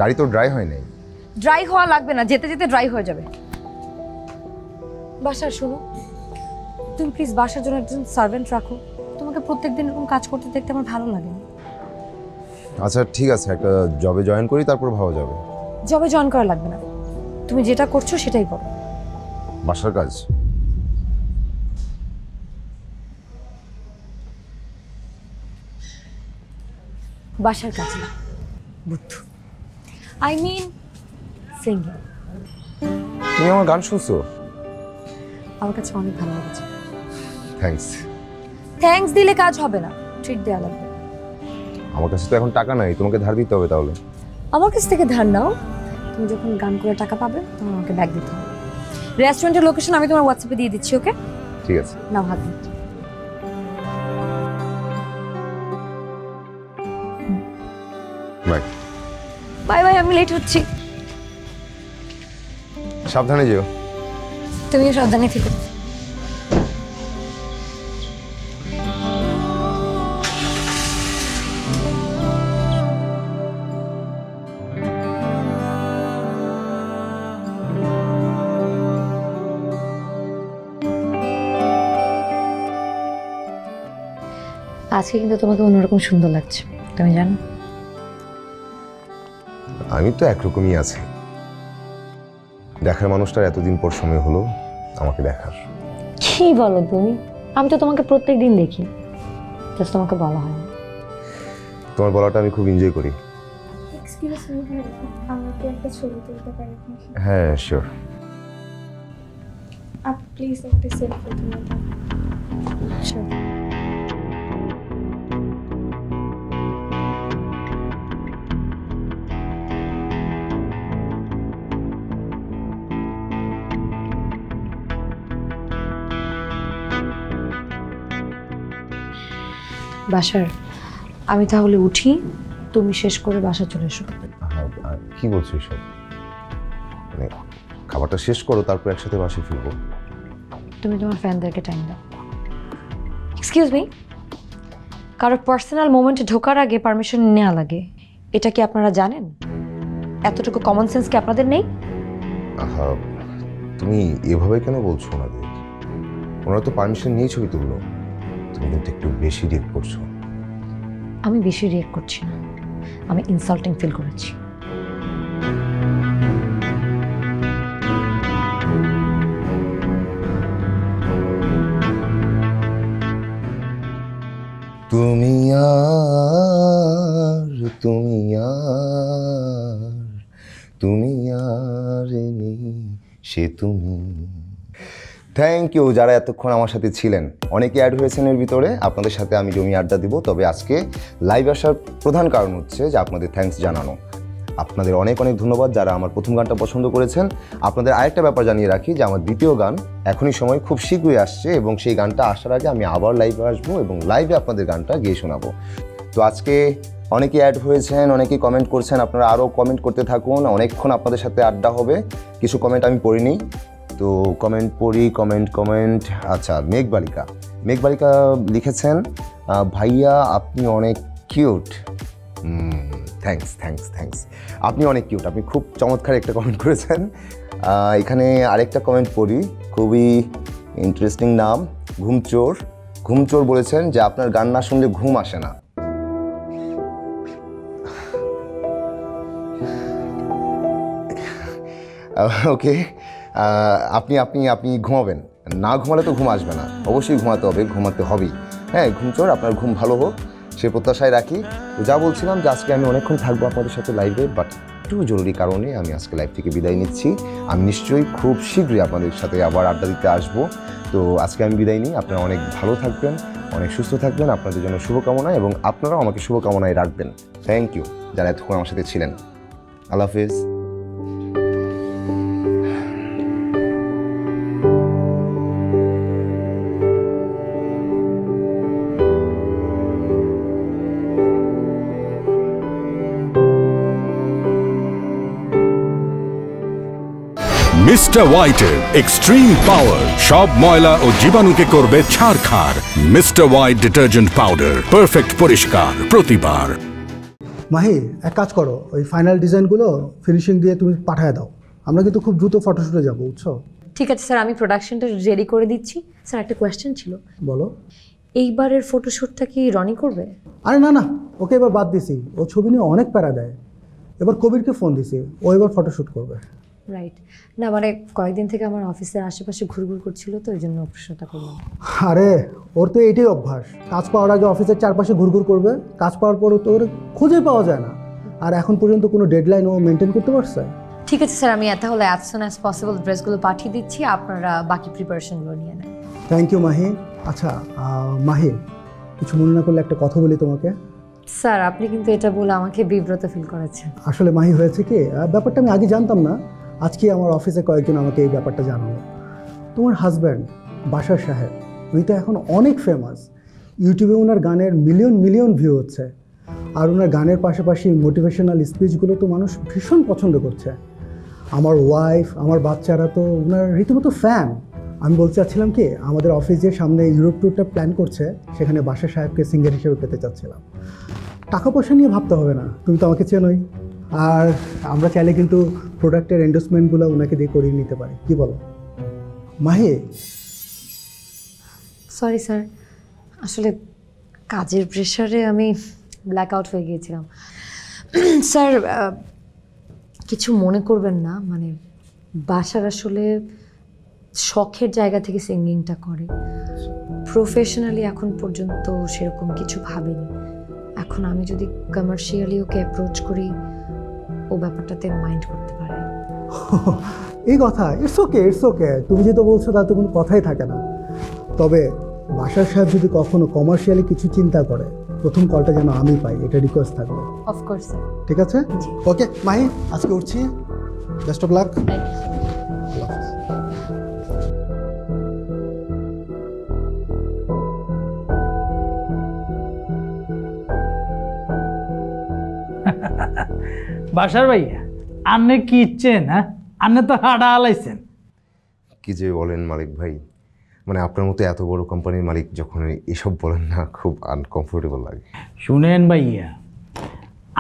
গাড়ি তো ড্রাই হয় নাই। ড্রাই হওয়া লাগবে না, যেতে যেতে ড্রাই হয়ে যাবে। বাসার শোনো, তুমি প্লিজ বাসার জন্য একজন সার্ভেন্ট রাখো। তোমাকে প্রত্যেকদিন এরকম কাজ করতে দেখতে আমার ভালো লাগে না। আচ্ছা ঠিক আছে, একটা জবে জয়েন করি, তারপর ভাবা যাবে। জবে জয়েন করা লাগবে না, তুমি যেটা করছো সেটাই করো। বাসার কাজ? বাসার কাজ না, বুদ্ধু, আই মিন সিঙ্গিং। তুমি আমার গান শুনছো? আমার কাছে অনেক ভালো লেগেছে। থ্যাঙ্কস। থ্যাঙ্কস দিলে কাজ হবে না, ট্রিট দেওয়া লাগবে। আমার কাছে তো এখন টাকা নাই, তোমাকে ধার দিতে হবে। তাহলে আমার কাছ থেকে ধার নাও, তুমি যখন গান করে টাকা পাবে তখন আমাকে ব্যাগ দিতে হবে। রেস্টুরেন্টের লোকেশন আমি তোমার হোয়াটসঅ্যাপে দিয়ে দিচ্ছি, ওকে? ঠিক আছে, নাও হাত দিচ্ছি। বাই। বাই বাই, আমি লেট হচ্ছি। সাবধানে যেও। তুমিও সাবধানে থেকো। আজকে কিন্তু তোমাকে অন্যরকম সুন্দর লাগছে, তুমি জানো? আমি তো একরকমই আছি। দেখার মানুষটার এতদিন পর সময় হলো আমাকে দেখার। কি বলো তুমি? আমি তো তোমাকে প্রত্যেক দিন দেখি, জাস্ট তোমাকে বলা হয় না। তোমার বলাটা আমি খুব এনজয় করি। এক্সকিউজ মি, আমি কি একটা ছবি তুলতে পারি? হ্যাঁ শিওর। আপনি প্লিজ একটা সেলফি তুলে দাও। Sure. বাসার আমি তাহলে উঠি, তুমি শেষ করে বাসা চলে এসো। কি বলছো এসব? মানে খাবারটা শেষ করো, তারপর একসাথে বাসায় ফিরবো। তুমি তোমার ফ্রেন্ডদেরকে টাইম দাও। এক্সকিউজ মি, কারো পার্সোনাল মোমেন্টে ঢোকার আগে পারমিশন নেওয়া লাগে, এটা কি আপনারা জানেন? এতটুকু কমন সেন্স কি আপনাদের নেই? তুমি এভাবে কেন বলছো ওনাদের? ওনারা তো পারমিশন নিয়ে ছবি তুললো। তুমি কিন্তু একটু বেশি রিয়েক্ট করছো। আমি বেশি রিয়েক্ট করছি না, আমি ইনসাল্টিং ফিল করেছি। তুমি আর তুমি আর তুমি আর নেই সে তুমি। থ্যাংক ইউ যারা এতক্ষণ আমার সাথে ছিলেন। অনেকে অ্যাড হয়েছেন এর ভিতরে, আপনাদের সাথে আমি জমি আড্ডা দিব। তবে আজকে লাইভ আসার প্রধান কারণ হচ্ছে যে আপনাদের থ্যাঙ্কস জানানো। আপনাদের অনেক অনেক ধন্যবাদ যারা আমার প্রথম গানটা পছন্দ করেছেন। আপনাদের আরেকটা ব্যাপার জানিয়ে রাখি যে আমার দ্বিতীয় গান এখনই সময় খুব শীঘ্রই আসছে, এবং সেই গানটা আসার আগে আমি আবার লাইভে আসবো এবং লাইভে আপনাদের গানটা গিয়ে শোনাবো। তো আজকে অনেকেই অ্যাড হয়েছেন, অনেকেই কমেন্ট করছেন, আপনারা আরও কমেন্ট করতে থাকুন, অনেকক্ষণ আপনাদের সাথে আড্ডা হবে। কিছু কমেন্ট আমি পড়িনি, তো কমেন্ট পড়ি। কমেন্ট আচ্ছা, মেঘবালিকা লিখেছেন, ভাইয়া আপনি অনেক কিউট। থ্যাঙ্কস। আপনি অনেক কিউট, আপনি খুব চমৎকার একটা কমেন্ট করেছেন। এখানে আরেকটা কমেন্ট পড়ি, খুবই ইন্টারেস্টিং নাম, ঘুমচোর। ঘুমচোর বলেছেন যে আপনার গান না শুনলে ঘুম আসে না। ওকে, আপনি আপনি আপনি ঘুমাবেন না? ঘুমালে তো ঘুম আসবে না, অবশ্যই ঘুমাতে হবে, ঘুমাতে হবেই। হ্যাঁ ঘুমচোর, আপনার ঘুম ভালো হোক সে প্রত্যাশায় রাখি। তো যা বলছিলাম যে আজকে আমি অনেকক্ষণ থাকবো আপনাদের সাথে লাইভে, বাট একটু জরুরি কারণে আমি আজকে লাইভ থেকে বিদায় নিচ্ছি। আমি নিশ্চয়ই খুব শীঘ্রই আপনাদের সাথে আবার আড্ডা দিতে আসবো। তো আজকে আমি বিদায় নিই। আপনারা অনেক ভালো থাকবেন, অনেক সুস্থ থাকবেন, আপনাদের জন্য শুভকামনা, এবং আপনারাও আমাকে শুভকামনায় রাখবেন। থ্যাংক ইউ যারা এতক্ষণ আমার সাথে ছিলেন। আল্লাহ হাফিজ। মিস্টার হোয়াইটের এক্সট্রিম পাওয়ার সব ময়লা ও জীবাণুকে করবে ছারখার। Mister white detergent powder, perfect পরিষ্কার প্রতিবার। মাহি, এক কাজ করো, ওই ফাইনাল ডিজাইনগুলো ফিনিশিং দিয়ে তুমি পাঠিয়ে দাও। আমরা কিন্তু খুব দ্রুত ফটোশুটে যাবো, বুঝছো? ঠিক আছে স্যার, আমি প্রোডাকশনটা রেডি করে দিচ্ছি। স্যার একটা কোয়েশ্চেন ছিল। বলো। এইবারের ফটোশ্যুটটা কি রনি করবে? আরে না না, ওকে এবার বাদ দিছি, ও ছবি নিয়ে অনেক প্যারা দেয়। এবার কবিরকে ফোন দিছি, ও এবার ফটোশ্যুট করবে। রাইট। না মানে কয়েকদিন থেকে আমার অফিসের আশেপাশে ঘুরঘুর করছিল, তো এই জন্য প্রশ্নটা করলাম। আরে ওর তো এইটাই অভ্যাস, কাজ পাওয়ার আগে অফিসের চারপাশে ঘুরঘুর করবে, কাজ পাওয়ার পরও তো ওর খুঁজে পাওয়া যায় না। আর এখন পর্যন্ত কোনো ডেডলাইন ও মেনটেন করতে পারছে? ঠিক আছে স্যার, আমি তাহলে অ্যাজ সুন অ্যাজ পসিবল ড্রেসগুলো পাঠিয়ে দিচ্ছি, আপনারা বাকি প্রিপারেশনগুলো নিয়ে নেন। Thank you Mahi. আচ্ছা মাহি, কিছু মনে না করলে একটা কথা বলি তোমাকে। স্যার আপনি কিন্তু এটা বলে আমাকে বিব্রত ফিল করেছেন। আসলে মাহি হয়েছে কি, ব্যাপারটা আমি আগে জানতাম না, আজকে আমার অফিসে কয়েকজন আমাকে এই ব্যাপারটা জানালো। তোমার হাজব্যান্ড বাশার সাহেব, উনি তো এখন অনেক ফেমাস, ইউটিউবে ওনার গানের মিলিয়ন মিলিয়ন ভিউ হচ্ছে। আর ওনার গানের পাশাপাশি মোটিভেশনাল স্পিচগুলো তো মানুষ ভীষণ পছন্দ করছে। আমার ওয়াইফ, আমার বাচ্চারা তো ওনার রীতিমতো ফ্যান। আমি বলতে চাচ্ছিলাম কি, আমাদের অফিস যে সামনে ইউরোপ ট্যুরটা প্ল্যান করছে, সেখানে বাশার সাহেবকে সিঙ্গার হিসেবে পেতে চাচ্ছিলাম। টাকা পয়সা নিয়ে ভাবতে হবে না, তুমি তো আমাকে চেনোই। আর আমরা চাইলে কিন্তু প্রোডাক্টের এন্ডোর্সমেন্টগুলো ওনাকে দিয়ে করিয়ে নিতে পারি, কি বলো মাহি? সরি স্যার, আসলে কাজের প্রেশারে আমি ব্ল্যাক আউট হয়ে গিয়েছিলাম। স্যার কিছু মনে করবেন না, মানে বাসার আসলে শখের জায়গা থেকে সিঙ্গিংটা করে, প্রফেশনালি এখন পর্যন্ত সেরকম কিছু ভাবিনি। এখন আমি যদি কমার্শিয়ালি ওকে অ্যাপ্রোচ করি, ও ব্যাপারটাতে মাইন্ড করতে পারে। এই কথা, ইটস ওকে ইটস ওকে, তুমি যেটা বলছো তাতে কোনো কথাই থাকে না। তবে বাশার সাহেব যদি কখনো কমার্শিয়ালি কিছু চিন্তা করে, প্রথম কলটা যেন আমি পাই, এটা রিকোয়েস্ট থাকবে। Of course sir. ঠিক আছে, ওকে মাহি, আজকে উঠছি, বেস্ট অফ লাক। বাসার ভাইয়া, আন্নে কি ইচ্ছেন? হ্যাঁ, আন্নে তো হাডা আলাইছেন। কি যে বলেন মালিক ভাই, মানে আপনার মতো এত বড় কোম্পানির মালিক যখন এসব বলেন না, খুব আনকমফোর্টেবল লাগে। শুনেন ভাইয়া,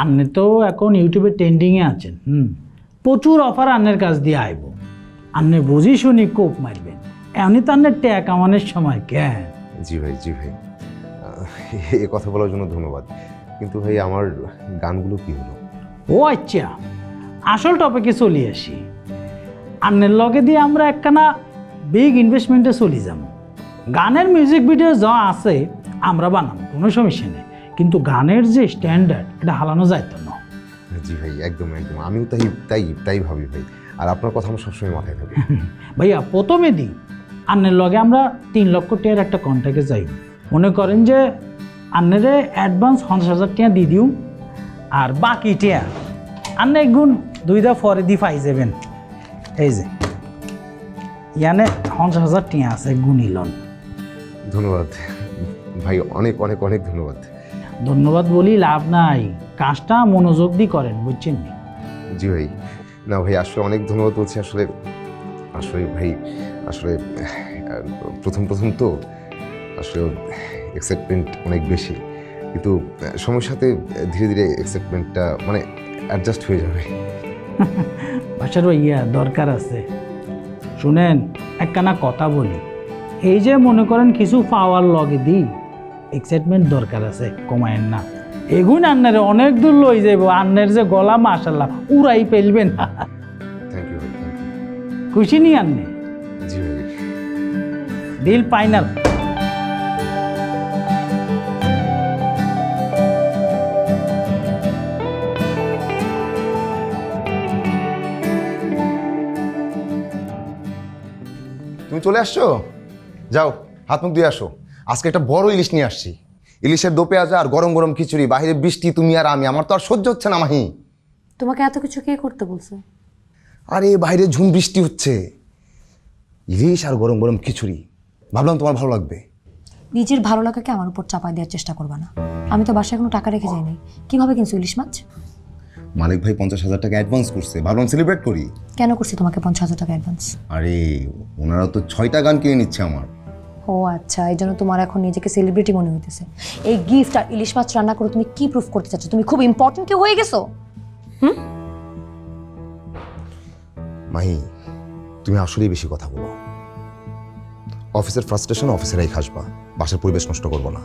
আন্নে তো এখন ইউটিউবে ট্রেন্ডিংয়ে আছেন। প্রচুর অফার আন্নের কাছ দিয়ে আইব, আন্নে বুঝি শুনি কোপ মারবেন। এমনি তো আন্নের ট্যাগ কামানোর সময় কেন? জি ভাই, জি ভাই, এ কথা বলার জন্য ধন্যবাদ। কিন্তু ভাই আমার গানগুলো কি হলো? ও আচ্ছা, আসল টপিকে চলে আসি। আন্নের লগে দিয়ে আমরা একখানা বিগ ইনভেস্টমেন্টে চলে যাব। গানের মিউজিক ভিডিও যা আছে আমরা বানাবো, কোনো সমস্যা নেই, কিন্তু গানের যে স্ট্যান্ডার্ড এটা হালানো যাইতো না। জি ভাই, একদম একদম, আমিও তাই তাই তাই ভাবি ভাই। আর আপনার কথা আমার সবসময় মাথায় থাকে ভাইয়া। প্রথমে দিই আন্নের লগে আমরা 3 লক্ষ টাকার একটা কন্ট্রাক্টে যাই। মনে করেন যে আন্নেরে অ্যাডভান্স 50,000 টাকা দিয়ে দিও, আর বাকি টাকা আন্নে গুণ 2 দা পরে দি পাই যাবেন। এই যে ইয়ানে 50,000 টাকা আছে, গুণিলন। ধন্যবাদ ভাই, অনেক অনেক অনেক ধন্যবাদ। ধন্যবাদ বলি লাভ নাই, কাজটা মনোযোগ দিয়ে করেন, বুঝছেন? জি ভাই, না ভাই আসলে অনেক ধন্যবাদ বলছি। আসলে আসলে ভাই, আসলে প্রথম তো আসলে এক্সাইটমেন্ট অনেক বেশি, কিন্তু সময়ের সাথে ধীরে ধীরে এক্সাইটমেন্টটা মানে অ্যাডজাস্ট হয়ে যাবে। বাসার ভাইয়া দরকার আছে। শুনেন, একখানা কথা বলি, এই যে মনে করেন কিছু পাওয়ার লগে দি এক্সাইটমেন্ট দরকার আছে, কমায়েন না। এগুন আন্নারে অনেক দূর লই যাইব, আন্নের যে গলা মাশাল্লাহ উড়াই ফেলবেন। থ্যাংক ইউ ভাই, থ্যাংক ইউ। খুশি নি আন্নে? জি ভাই। Deal final. তুমি চলে আসছো? যাও হাত মুখ দিয়ে আসো। আজকে একটা বড় ইলিশ নিয়ে আসছি। ইলিশের দো পেঁয়াজা আর গরম গরম খিচুড়ি, বাইরে বৃষ্টি, তুমি আর আমি, আমার তো আর সহ্য হচ্ছে না মাহি। তোমাকে এত কিছু কে করতে বলছে? আরে বাইরে ঝুম বৃষ্টি হচ্ছে, ইলিশ আর গরম গরম খিচুড়ি, ভাবলাম তোমার ভালো লাগবে। নিজের ভালো লাগাকে আমার উপর চাপায় দেওয়ার চেষ্টা করবা না। আমি তো বাসায় কোনো টাকা রেখে যাইনি। কিভাবে কিনছো ইলিশ মাছ? মালিক ভাই 50,000 টাকা অ্যাডভান্স করছে, ভাবলাম সেলিব্রেট করি। কেন করছি তোমাকে 50,000 টাকা অ্যাডভান্স? আরে ওনারা তো 6টা গান কিনে নিচ্ছে আমার। ও আচ্ছা, এই জন্য তোমার এখন নিজেকে সেলিব্রিটি মনে হইতেছে। এই গিফট আর ইলিশ মাছ রান্না করে তুমি কি প্রুফ করতে চাচ্ছ? তুমি খুব ইম্পর্টেন্ট কেউ হয়ে গেছো? মাহি, তুমি আসলেই বেশি কথা বলো। অফিসের ফ্রাস্ট্রেশন অফিসেরাই খাসবা, বাসার পরিবেশ নষ্ট করবো না।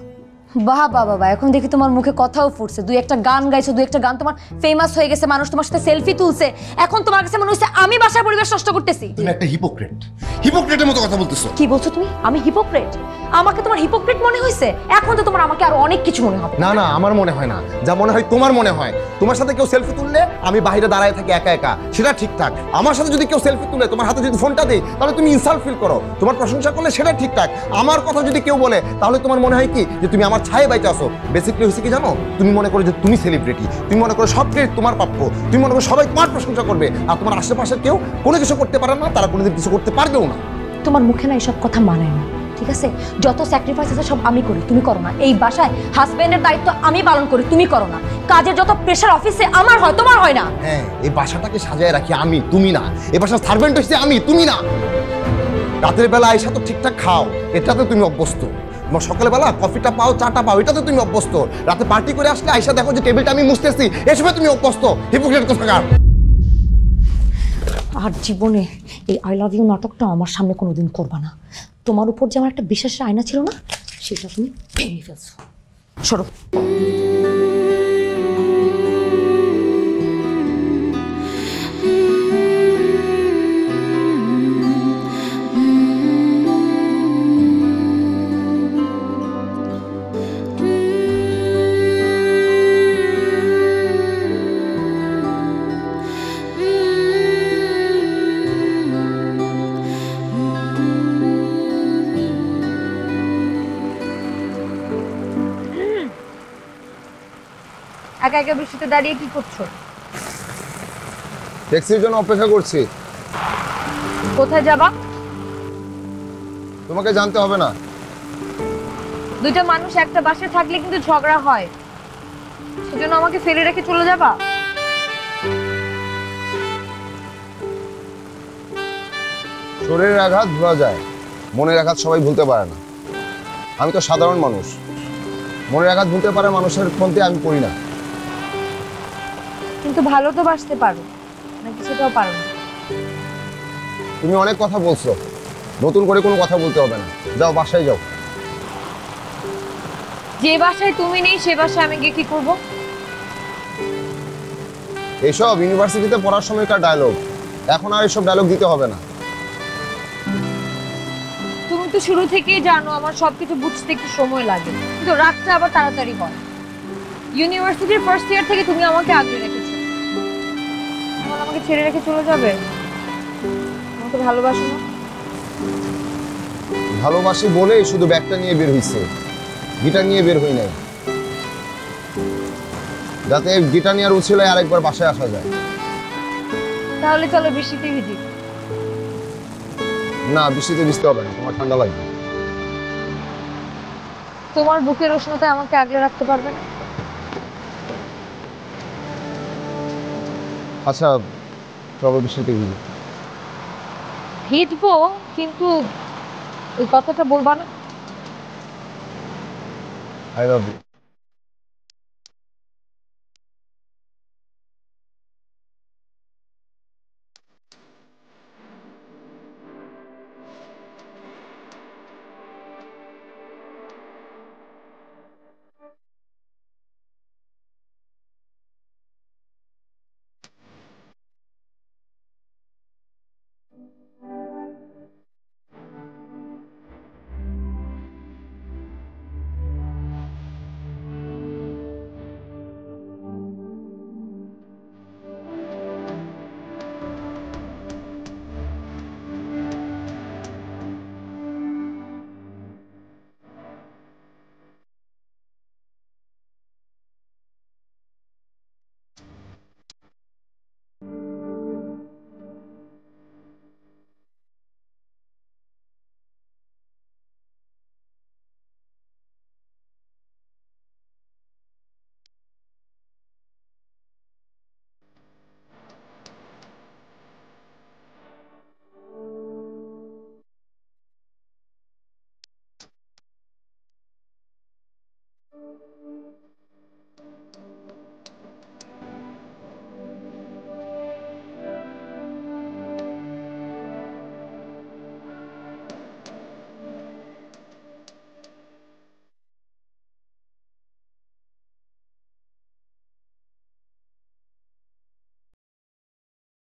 বাহ বাহ বাবা, এখন দেখি তোমার মুখে কথাও ফুটছে। দুই একটা গান গাইছো, দুই একটা গান তোমার ফেমাস হয়ে গেছে, মানুষ তোমার সাথে সেলফি তুলছে। এখন তোমার কাছে মনে হচ্ছে আমি বাসার পরিবেশ নষ্ট করতেছি। তুমি একটা হিপোক্রেট, হিপোক্রেটের মতো কথা বলতেছো। কি বলছো তুমি? আমি হিপোক্রেট? আমাকে তোমার হিপোক্রেট মনে হইছে? এখন তো তোমার আমাকে আরো অনেক কিছু মনে হবে। না না, আমার মনে হয় না, যা মনে হয় তোমার মনে হয়। তোমার সাথে কেউ সেলফি তুললে আমি বাইরে দাঁড়ায় থাকি একা একা, সেটা ঠিকঠাক। আমার সাথে যদি কেউ সেলফি তুলে তোমার হাতে যদি ফোনটা দেই, তাহলে তুমি ইনসাল্ট ফিল করো। তোমার প্রশংসা করলে সেটা ঠিকঠাক। আমার কথা যদি কেউ বলে, তাহলে তোমার মনে হয় কি যে তুমি আমার ছায়ে বাইতে আসো। বেসিক্যালি হচ্ছে কি জানো, তুমি মনে করো যে তুমি সেলিব্রিটি, তুমি মনে করো সব ক্রেডিট তোমার প্রাপ্য, তুমি মনে করো সবাই তোমার প্রশংসা করবে, আর তোমার আশেপাশের কেউ কোনো কিছু করতে পারে না, তারা কোনোদিন কিছু করতে পারবেও না। তোমার মুখে না এসব কথা মানায় না, ঠিক আছে? যত স্যাক্রিফাইস আছে সব আমি করি, তুমি করো না। এই বাসায় হাজবেন্ডের দায়িত্ব আমি পালন করি, তুমি করো না। কাজের যত প্রেশার অফিসে আমার হয়, তোমার হয় না। হ্যাঁ, এই বাসাটাকে সাজায় রাখি আমি, তুমি না। এই বাসার সার্ভেন্ট হচ্ছে আমি, তুমি না। রাতের বেলা আইসা তো ঠিকঠাক খাও, এটাতে তুমি অভ্যস্ত। তোমার সকালবেলা কফিটা পাও, চাটা পাও, এটাতে তুমি অভ্যস্ত। রাতে পার্টি করে আসলে আইসা দেখো যে টেবিলটা আমি মুছতেছি, এসবে তুমি অভ্যস্ত। হিপোক্রেট কোথাকার। আর জীবনে এই আই লাভ ইউ নাটকটা আমার সামনে কোনোদিন করবা না। তোমার উপর যে আমার একটা বিশ্বাসের আয়না ছিল না, সেটা তুমি ভেঙে ফেলছো। সরো। একা একা বৃষ্টিতে দাঁড়িয়ে কি করছো? ট্যাক্সির জন্য অপেক্ষা করছি। কোথায় যাবা? তোমাকে জানতে হবে না। দুইটা মানুষ একটা বাসায় থাকলে কিন্তু ঝগড়া হয়, সেজন্য আমাকে ফেলে রেখে চলে যাবা? শরীরের আঘাত ভোলা যায়, মনের আঘাত সবাই ভুলতে পারে না। আমি তো সাধারণ মানুষ, মনের আঘাত ভুলতে পারে মানুষের মধ্যে আমি পড়ি না। কিন্তু ভালো তো বাসতে পারো নাকি সেটাও পারো না? তুমি অনেক কথা বলছো, নতুন করে কোনো কথা বলতে হবে না। যাও, বাসায় যাও। যে বাসায় তুমি নেই সে বাসায় আমি গিয়ে কি করবো? এইসব ইউনিভার্সিটিতে পড়ার সময়কার ডায়লগ, এখন আর এসব ডায়লগ দিতে হবে না। তুমি তো শুরু থেকেই জানো আমার সবকিছু বুঝতে একটু সময় লাগে, কিন্তু রাগটা আবার তাড়াতাড়ি হয়। ইউনিভার্সিটির ফার্স্ট ইয়ার থেকে তুমি আমাকে আগলে রেখেছো, এখন আমাকে ছেড়ে রেখে চলে যাবে? আমাকে ভালোবাসো না? ভালোবাসি বলেই শুধু ব্যাগটা নিয়ে বের হইছে, গিটার নিয়ে বের হই নাই, যাতে গিটার নিয়ে আর উছিলে আরেকবার বাসায় আসা যায়। তাহলে চলো বৃষ্টিতে ভিজি। না, বৃষ্টিতে ভিজতে হবে না, তোমার ঠান্ডা লাগবে। তোমার বুকের উষ্ণতায় আমাকে আগলে রাখতে পারবে না? আচ্ছা চলো বৃষ্টিতে ভিজি। ভিজবো, কিন্তু ওই কথাটা বলবা না। I love you.